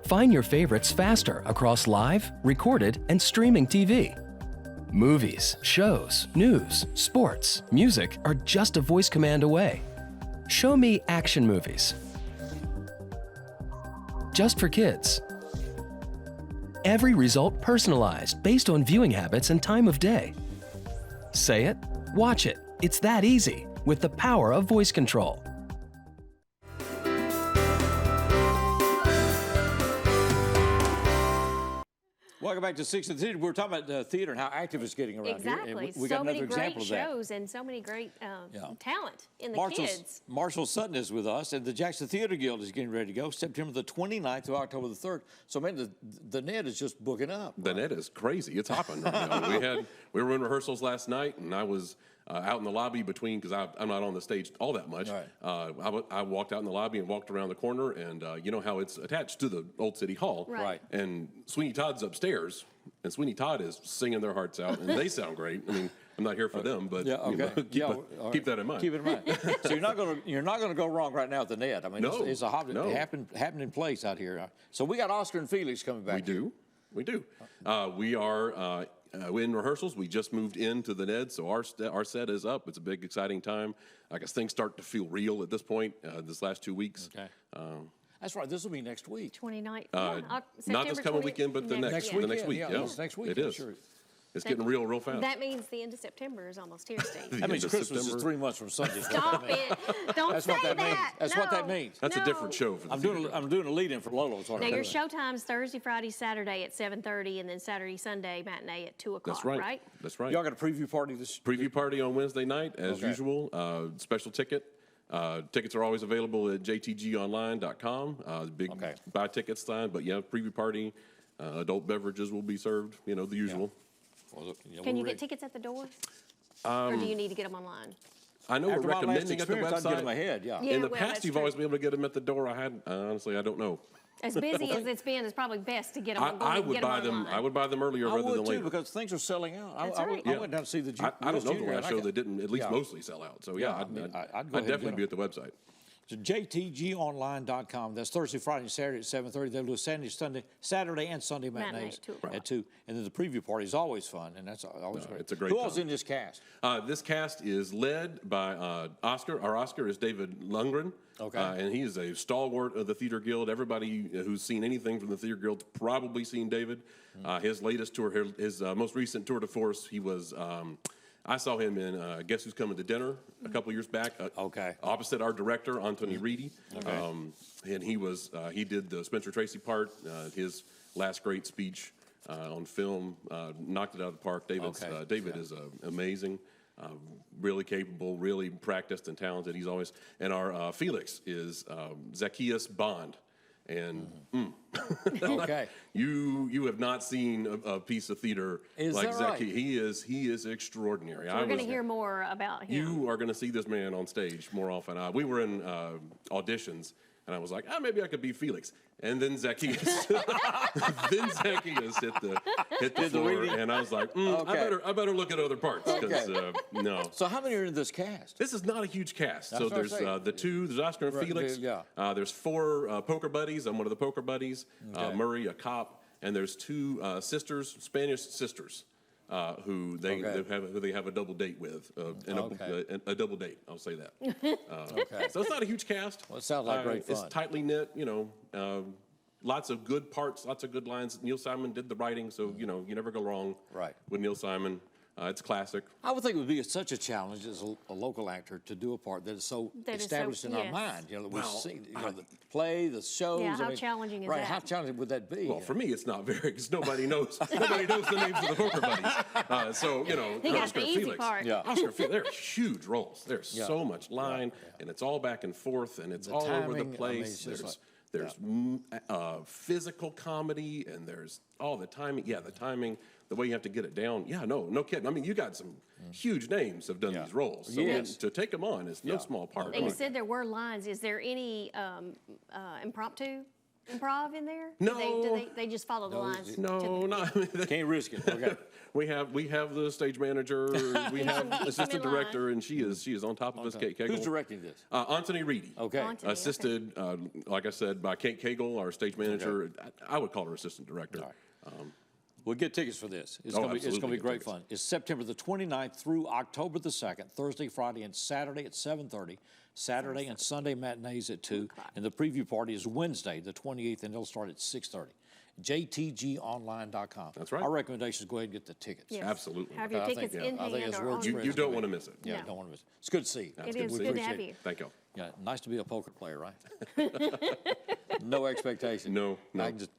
Find your favorites faster across live, recorded, and streaming TV. Movies, shows, news, sports, music are just a voice command away. Show me action movies. Just for kids. Every result personalized based on viewing habits and time of day. Say it, watch it. It's that easy with the power of voice control. Welcome back to Six in the City. We were talking about theater and how active it's getting around Exactly. here. We so got many another great example of that. shows and so many great talent in the kids. Marshall Sutton is with us, and the Jackson Theater Guild is getting ready to go September the 29th through October the 3rd. So, man, the net is just booking up. The net is crazy. It's hopping right now. We were in rehearsals last night, and I was out in the lobby between, because I'm not on the stage all that much. Right. I walked out in the lobby and walked around the corner, and you know how it's attached to the Old City Hall. Right. And Sweeney Todd's upstairs, and Sweeney Todd is singing their hearts out, and they sound great. I mean, I'm not here for them, but keep that in mind. Keep it in mind. So you're not gonna go wrong right now at the net. I mean, it's a happening place out here. So we got Oscar and Felix coming back. We do. We are in rehearsals. We just moved into the NED, so our set is up. It's a big, exciting time. I guess things start to feel real at this point. This last 2 weeks. Okay. That's right. This will be next week. 29th. Not this coming weekend, but the next week. Yeah, it's next week. It is. Sure. It's getting real fast. That means the end of September is almost here, Steve. That means Christmas is 3 months from Sunday. Stop it. Don't say that. That's what that means. That's a different show. For the I'm doing a lead-in for Lolo. Now, your show time's Thursday, Friday, Saturday at 7:30, and then Saturday, Sunday matinee at 2 o'clock, That's right. That's right. Y'all got a preview party this Preview party on Wednesday night, as usual. Special ticket. Tickets are always available at jtgonline.com. Big buy tickets sign, but preview party. Adult beverages will be served. You know, the usual. Well, Can you get tickets at the door? Or do you need to get them online? I know we're recommending at the website. I'd get them ahead, In the past, you've always been able to get them at the door. Honestly, I don't know. As busy as it's been, it's probably best to get them. I would buy them. I would buy them earlier rather than later. Because things are selling out. That's right. I went down to see the. I don't know the last show that didn't at least mostly sell out. So I'd definitely be at the website. So jtgonline.com. That's Thursday, Friday, and Saturday at 7:30. They'll do Saturday and Sunday matinee at 2. And then the preview party is always fun, and that's always great. It's a great Who else in this cast? This cast is led by Oscar. Our Oscar is David Lundgren. Okay. And he is a stalwart of the Theater Guild. Everybody who's seen anything from the Theater Guild's probably seen David. His latest tour, his most recent tour de force, he was... I saw him in Guess Who's Coming to Dinner a couple years back. Opposite our director, Anthony Reedy. And he did the Spencer Tracy part. His last great speech on film knocked it out of the park. David is amazing, really capable, really practiced and talented. He's always, and our Felix is Zacchaeus Bond. And you have not seen a piece of theater like Zacchaeus. He is extraordinary. So we're going to hear more about him. You are going to see this man on stage more often. We were in auditions. And I was like, maybe I could be Felix. And then Zacchaeus, hit the floor, and I was like, I better look at other parts because no. So how many are in this cast? This is not a huge cast. That's so there's there's Oscar and Felix. Yeah. There's 4 poker buddies. I'm one of the poker buddies. Murray, a cop, and there's 2 sisters, Spanish sisters. Who they have a double date with, a double date. I'll say that. So it's not a huge cast. Well, it sounds like great fun. It's tightly knit. Lots of good parts, lots of good lines. Neil Simon did the writing, so you never go wrong. With Neil Simon. It's classic. I would think it would be such a challenge as a local actor to do a part that is so established in our mind. We've seen the play, the shows. Yeah, how challenging is that? that? How challenging would that be? Well, for me, it's not very, because nobody knows the names of the poker buddies. So, Oscar and Felix. Oscar and Felix, they're huge roles. There's so much line, and it's all back and forth, and it's all over the place. There's physical comedy, and there's all the timing. Yeah, the timing. The way you have to get it down. Yeah, no kidding. I mean, you got some huge names have done these roles. So to take them on is no small part. And you said there were lines. Is there any improv in there? No. Do they just follow the lines? No, not. Can't risk it. Okay. we have the stage manager. We have assistant director, and she is on top of us, Kate Cagle. Who's directing this? Anthony Reedy. Okay. Assisted, like I said, by Kate Cagle, our stage manager. Okay. I would call her assistant director. Right. We'll get tickets for this. It's going to be great fun. It's September the 29th through October the 2nd, Thursday, Friday, and Saturday at 7:30, Saturday and Sunday matinees at 2, and the preview party is Wednesday the 28th, and it'll start at 6:30. JTGonline.com. That's right. Our recommendation is go ahead and get the tickets. Yes. Absolutely. Have your tickets in hand. You don't want to miss it. Yeah, don't want to miss it. It's good to see you. It is good to have you. Thank you. Yeah, nice to be a poker player, right? No expectation. No. I can just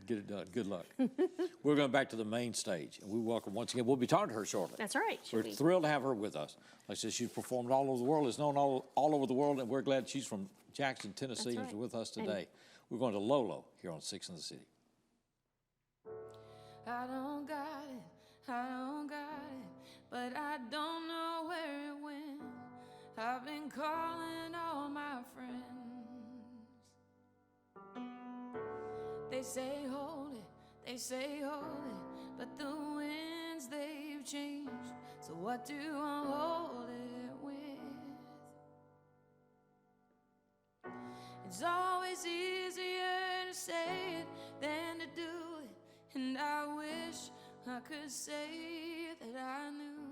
get it done. Good luck. We're going back to the main stage, and we welcome once again. We'll be talking to her shortly. That's right. We're thrilled to have her with us. Like I said, she's performed all over the world. Is known all over the world, and we're glad she's from Jackson, Tennessee, and is with us today. We're going to LOLO here on 6 in the City. I don't got it, but I don't know where it went. I've been calling all my friends. They say hold it, but the winds, they've changed. So what do I hold it with? It's always easier to say it than to do it. And I wish I could say that I knew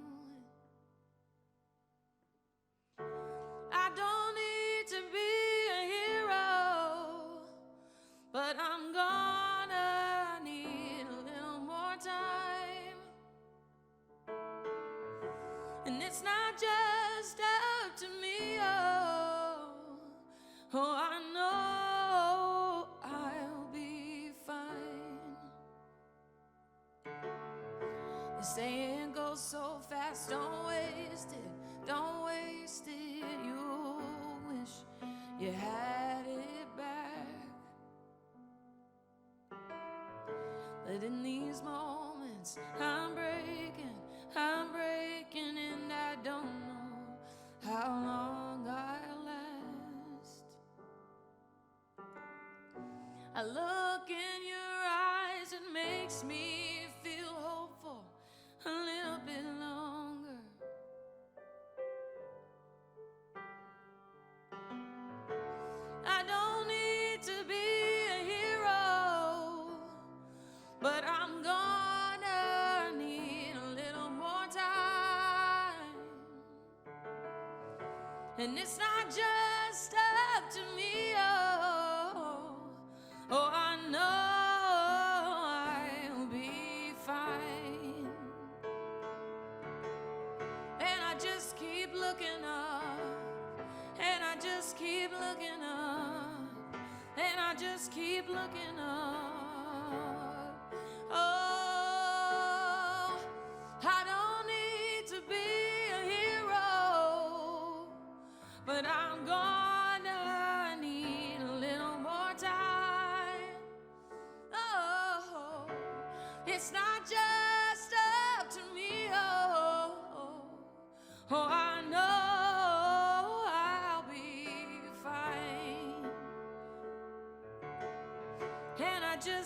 it. I don't need to be a hero, but I'm gonna need a little more time. And it's not just up to me, I know I'll be fine. The saying goes so fast, don't waste it, don't waste it. You wish you had it back. But in these moments, I'm breaking, and I don't know how long I'll last. I look in your eyes, it makes me feel hopeful a little bit longer. I don't need to be a hero, but I'm gonna need a little more time. And it's not just up to me, I know I'll be fine. And I just keep looking up, and I just keep looking up, and I just keep looking up. Oh, I don't need to be a hero, but I'm gonna need a little more time. Oh, it's not just up to me, I know I'll be fine.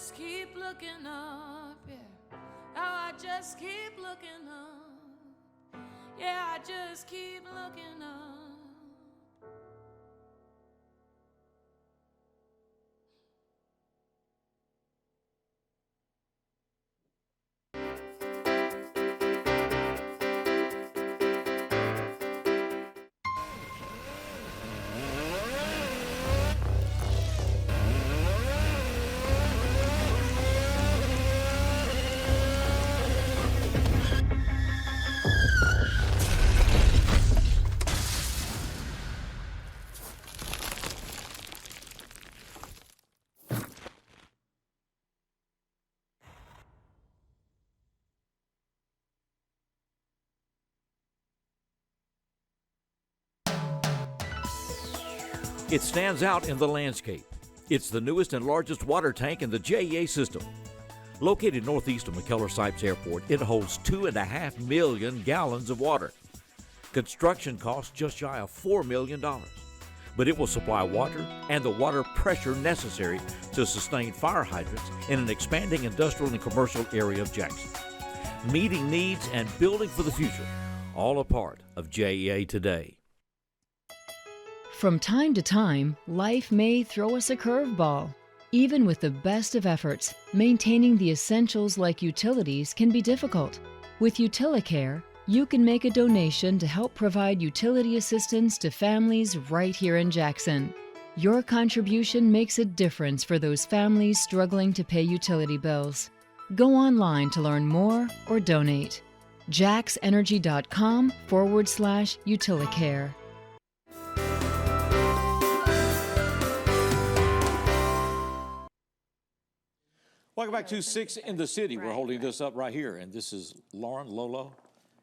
just keep looking up, yeah. Oh, I just keep looking up. Yeah, I just keep looking up. It stands out in the landscape. It's the newest and largest water tank in the JEA system. Located northeast of McKellar-Sipes Airport, it holds 2.5 million gallons of water. Construction costs just shy of $4 million. But it will supply water and the water pressure necessary to sustain fire hydrants in an expanding industrial and commercial area of Jackson. Meeting needs and building for the future, all a part of JEA today. From time to time, life may throw us a curveball. Even with the best of efforts, maintaining the essentials like utilities can be difficult. With UtiliCare, you can make a donation to help provide utility assistance to families right here in Jackson. Your contribution makes a difference for those families struggling to pay utility bills. Go online to learn more or donate. jaxenergy.com/UtiliCare. Welcome back to Six in the City. We're holding this up right here, and this is Lauren LOLO.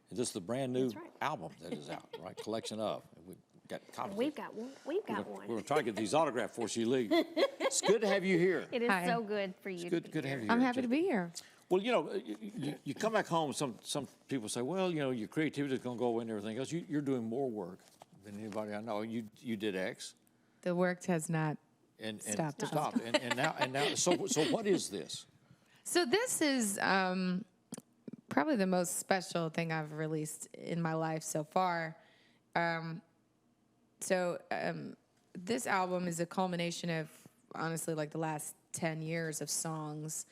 And this is the brand new album that is out, right? Collection of. We've got copies. We've got one. We've got one. We're going to try to get these autographed before she leaves. It's good to have you here. It is so good for you. It's good to have you here. I'm happy to be here. Well, you know, you come back home, some people say, well, you know, your creativity is going to go away and everything else. You're doing more work than anybody I know. You did X. The work has not stopped. And now, so what is this? So this is probably the most special thing I've released in my life so far. This album is a culmination of, honestly, like the last 10 years of songs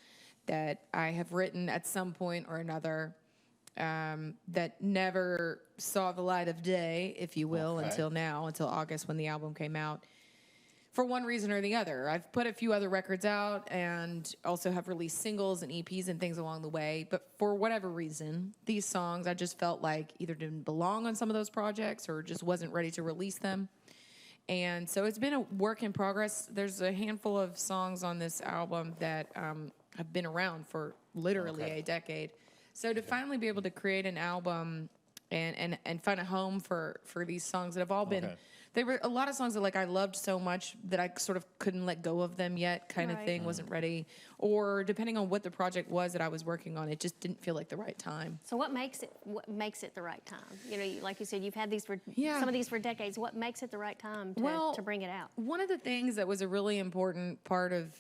that I have written at some point or another that never saw the light of day, if you will, until now, until August when the album came out. For one reason or the other. I've put a few other records out and also have released singles and EPs and things along the way. But for whatever reason, these songs I just felt like either didn't belong on some of those projects or just wasn't ready to release them. And so it's been a work in progress. There's a handful of songs on this album that have been around for literally a decade. So to finally be able to create an album and find a home for these songs that have all been... There were a lot of songs that I loved so much that I sort of couldn't let go of them yet, kind of thing, wasn't ready. Or depending on what the project was that I was working on, it just didn't feel like the right time. So what makes it the right time? You know, like you said, you've had these for some of these for decades. What makes it the right time to bring it out? One of the things that was a really important part of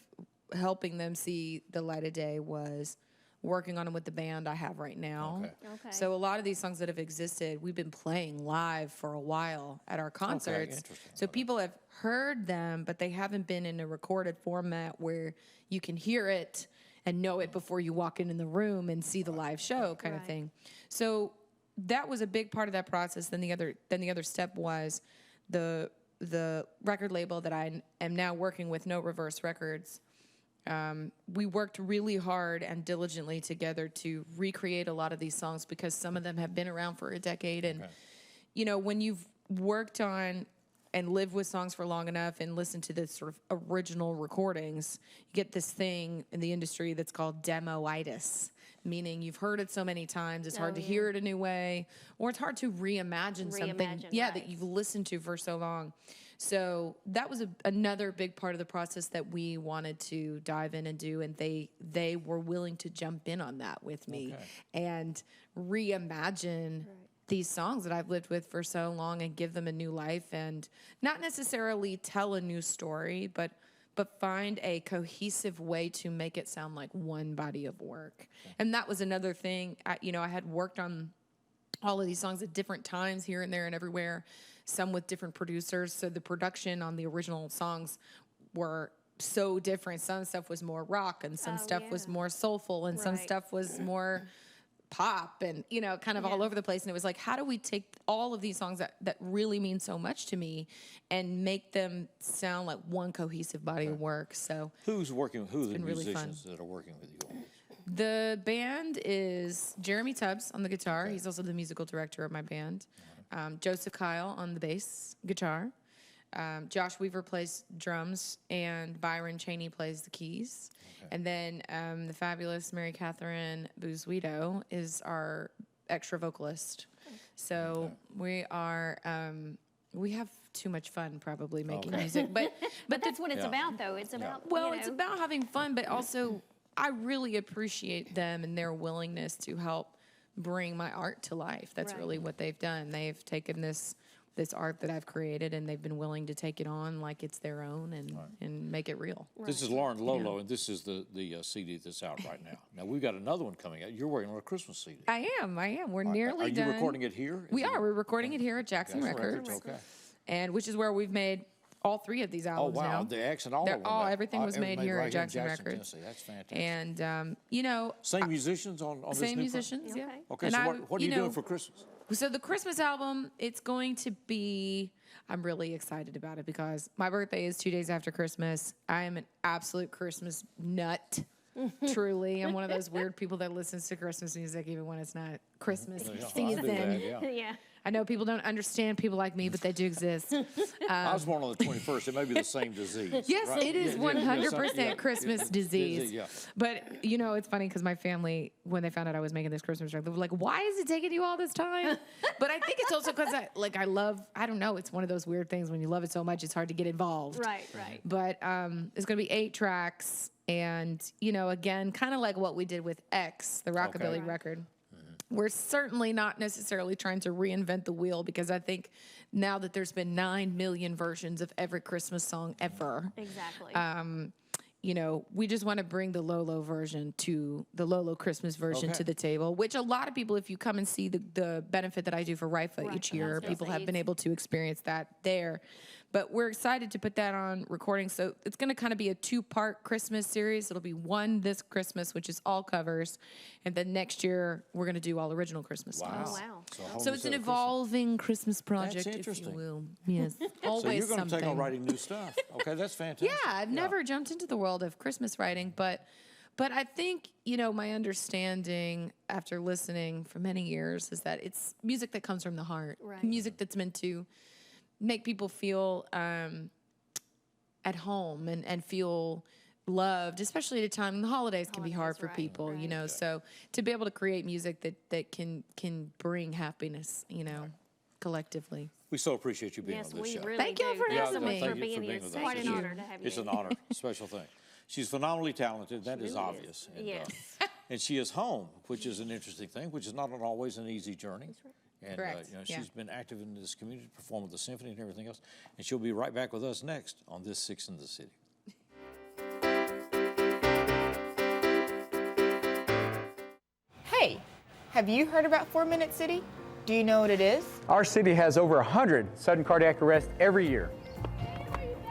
helping them see the light of day was working on them with the band I have right now. Okay. So a lot of these songs that have existed, we've been playing live for a while at our concerts. So people have heard them, but they haven't been in a recorded format where you can hear it and know it before you walk in the room and see the live show kind of thing. So that was a big part of that process. Then the other step was the record label that I am now working with, No Reverse Records. We worked really hard and diligently together to recreate a lot of these songs because some of them have been around for a decade. And, you know, when you've worked on and lived with songs for long enough and listened to the sort of original recordings, you get this thing in the industry that's called demo-itis, meaning you've heard it so many times, it's hard to hear it a new way, or it's hard to reimagine something that you've listened to for so long. So that was another big part of the process that we wanted to dive in and do, and they were willing to jump in on that with me and reimagine these songs that I've lived with for so long and give them a new life and not necessarily tell a new story, but but find a cohesive way to make it sound like one body of work. And that was another thing. I had worked on all of these songs at different times here and there and everywhere, some with different producers. So the production on the original songs were so different. Some stuff was more rock, and some stuff was more soulful, and some stuff was more pop, and kind of all over the place. And it was like, how do we take all of these songs that really mean so much to me and make them sound like one cohesive body of work? So who are the really musicians that are working with you? The band is Jeremy Tubbs on the guitar. He's also the musical director of my band. Joseph Kyle on the bass guitar. Josh Weaver plays drums, and Byron Cheney plays the keys. And then the fabulous Mary Catherine Buzuito is our extra vocalist. So we are, we have too much fun probably making music. But that's what it's about, though. It's about, it's about having fun, but also I really appreciate them and their willingness to help bring my art to life. That's really what they've done. They've taken this art that I've created, and they've been willing to take it on like it's their own and make it real. This is Lauren LOLO, and this is the CD that's out right now. Now, we've got another one coming out. You're working on a Christmas CD. I am. We're nearly done. Are you recording it here? We're recording it here at Jackson Records. Okay. And which is where we've made all 3 of these albums now. The accent, all of them. Everything was made here at Jackson Records. Tennessee. That's fantastic. And, same musicians on this same new musicians, project? Okay, so what are you doing for Christmas? So the Christmas album, it's going to be, I'm really excited about it because my birthday is 2 days after Christmas. I am an absolute Christmas nut. Truly. I'm one of those weird people that listens to Christmas music even when it's not Christmas season. I know people don't understand people like me, but they do exist. I was born on the 21st. It may be the same disease. Yes, right? it is 100% Christmas disease. Yeah. But, it's funny because my family, when they found out I was making this Christmas record, they were like, why is it taking you all this time? But I think it's also because I love, I don't know, it's one of those weird things when you love it so much, it's hard to get involved. Right. But it's going to be 8 tracks. And, again, kind of like what we did with X, the Rockabilly record. We're certainly not necessarily trying to reinvent the wheel because I think now that there's been 9 million versions of every Christmas song ever. Exactly. We just want to bring the LOLO version to the LOLO Christmas version to the table, which a lot of people, if you come and see the benefit that I do for RIFA each year, people have been able to experience that there. But we're excited to put that on recording. So it's going to kind of be a 2-part Christmas series. It'll be one this Christmas, which is all covers. And then next year, we're going to do all original Christmas songs. Wow. So it's an evolving Christmas project, if you will. Yes. Always so you're going something. to take on writing new stuff. Okay, that's fantastic. Yeah, I've never jumped into the world of Christmas writing, but I think, my understanding after listening for many years is that it's music that comes from the heart. Right. Music that's meant to make people feel at home and feel loved, especially at a time when the holidays can be hard for people, So to be able to create music that can bring happiness, collectively. We so appreciate you being on this show. Really Thank you for having me. For being here. It's quite an honor to have you. It's an honor, a special thing. She's phenomenally talented. That is obvious. And, yes. And she is home, which is an interesting thing, which is not always an easy journey. That's right. And Correct. She's been active in this community, performed with the symphony and everything else. And she'll be right back with us next on This 6 in the City. Hey, have you heard about 4 Minute City? Do you know what it is? Our city has over 100 sudden cardiac arrests every year.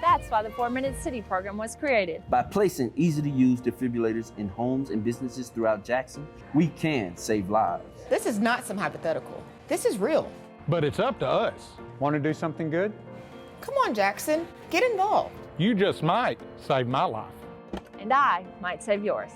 That's why the 4 Minute City program was created. By placing easy-to-use defibrillators in homes and businesses throughout Jackson, we can save lives. This is not some hypothetical. This is real. But it's up to us. Want to do something good? Come on, Jackson. Get involved. You just might save my life. And I might save yours.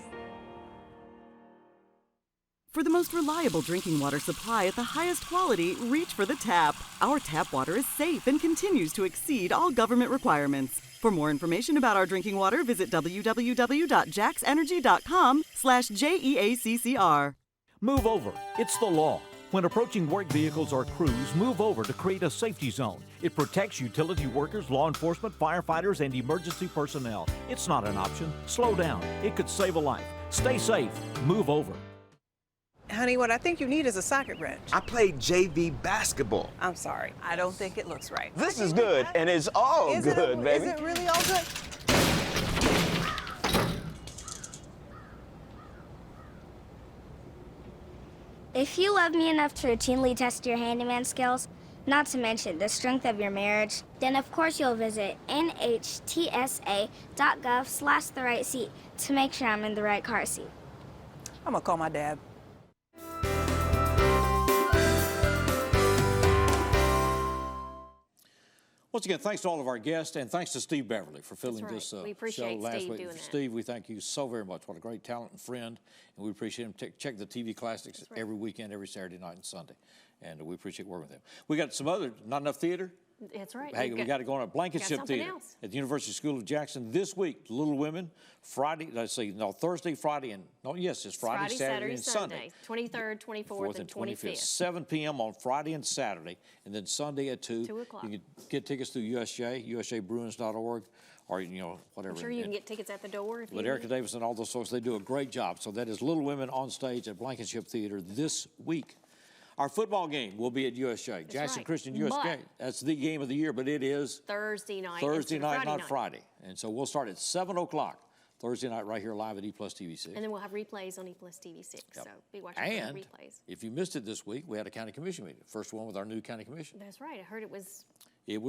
For the most reliable drinking water supply at the highest quality, reach for the tap. Our tap water is safe and continues to exceed all government requirements. For more information about our drinking water, visit www.jaxenergy.com/JEACCR. Move over. It's the law. When approaching work vehicles or crews, move over to create a safety zone. It protects utility workers, law enforcement, firefighters, and emergency personnel. It's not an option. Slow down. It could save a life. Stay safe. Move over. Honey, what I think you need is a socket wrench. I played JV basketball. I'm sorry. I don't think it looks right. This is good, and it's all good, baby. Is it really all good? If you love me enough to routinely test your handyman skills, not to mention the strength of your marriage, then of course you'll visit nhtsa.gov/the-right-seat to make sure I'm in the right car seat. I'm gonna call my dad. Once again, thanks to all of our guests, and thanks to Steve Beverly for filling right. this We appreciate show last Steve week. doing that. Steve, we thank you so very much. What a great talent and friend, and we appreciate him. Check the TV classics every weekend, every Saturday night and Sunday, and we appreciate working with him. We got some other, not enough theater. That's right. Hey, we got to go on a Blankenship something Theater else. at the University School of Jackson this week. Little Women, Friday, Thursday, Friday, and, it's Friday, Saturday, and Sunday. 23rd, 24th, and 25th. 7 p.m. on Friday and Saturday, and then Sunday at 2. 2 o'clock. You can get tickets through USJ, usabruins.org, or, whatever. I'm sure you can get tickets at the door if you But Erica Davis and all those folks, they do a great job. So that is Little Women on stage at Blankenship Theater this week. Our football game will be at USJ, Jackson right. Christian USJ. That's the game of the year, but it is Thursday night. Thursday night, not night. Friday. And so we'll start at 7 o'clock Thursday night right here live at EPlus TV6. And then we'll have replays on EPlus TV6. Yep. So be watching And for the replays. if you missed it this week, we had a county commission meeting. First one with our new county commission. That's right. I heard it was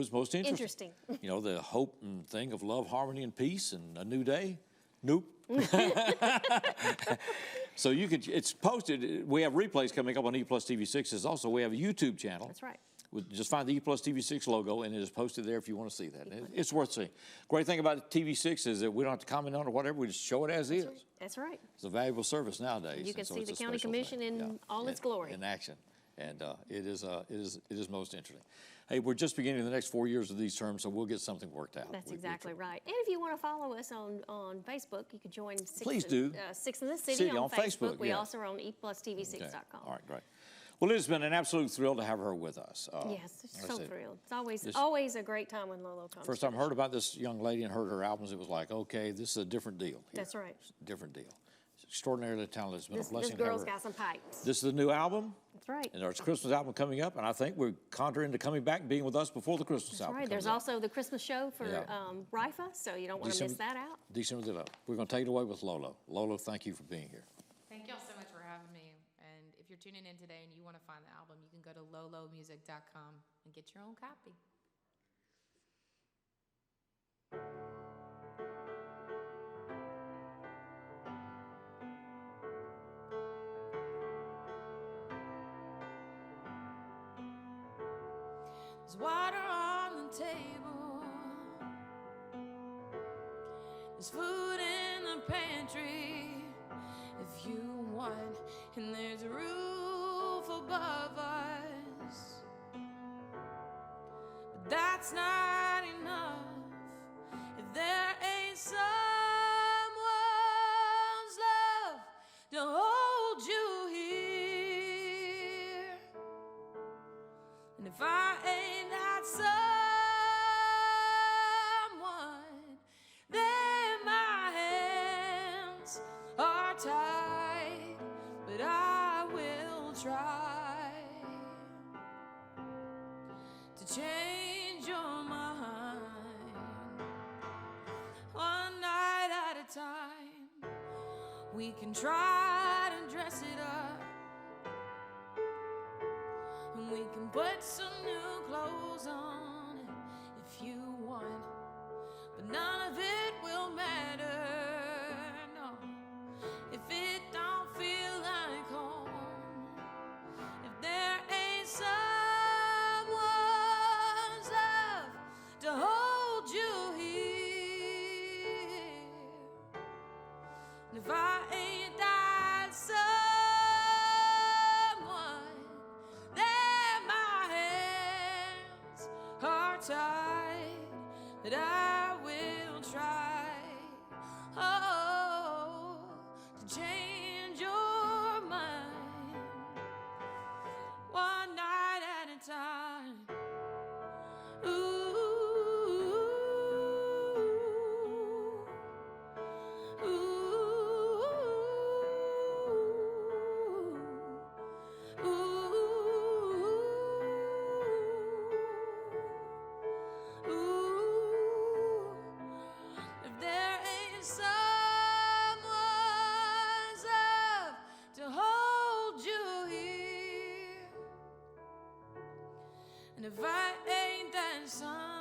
Most interesting. The hope and thing of love, harmony, and peace and a new day. Nope. So it's posted. We have replays coming up on EPlus TV6. Also, we have a YouTube channel. That's right. Just find the EPlus TV6 logo, and it is posted there if you want to see that. It's worth seeing. Great thing about TV6 is that we don't have to comment on it or whatever. We just show it as is. Right. That's right. It's a valuable service nowadays. You can so see it's the a county special commission thing. in all its glory. In action. And it is most interesting. Hey, we're just beginning the next 4 years of these terms, so we'll get something worked out. That's exactly right. And if you want to follow us on Facebook, you can join Please do. Six in the City on Facebook. We yeah. also are on EPlus TV6.com. Okay. All right, great. Well, it has been an absolute thrill to have her with us. Yes, so thrilled. It's always a great time when Lolo comes. First time I heard about this young lady and heard her albums, it was like, okay, this is a different deal. Here. That's right. It's a different deal. It's extraordinarily talented. It's been a blessing. This girl's got some pipes. This is the new album. That's right. And there's a Christmas album coming up, and I think we're conjuring into coming back and being with us before the Christmas album. That's right. There's also the Christmas show for Rifa, so you don't want to miss that out. December the 11th. We're going to take it away with Lolo. Lolo, thank you for being here. Thank y'all so much for having me. And if you're tuning in today and you want to find the album, you can go to lolomusic.com and get your own copy. There's water on the table. There's food in the pantry if you want, and there's a roof above us. But that's not enough if there ain't someone's love to hold you here. And if I ain't that someone, then my hands are tied, but I will try to change your mind one night at a time. We can try to dress it up, and we can put some new clothes on if you want, but none of it will matter, no, if it don't feel like home. If there ain't someone's love to hold you here, and if I ain't that someone, then my hands are tied, but I will try And if I ain't that sun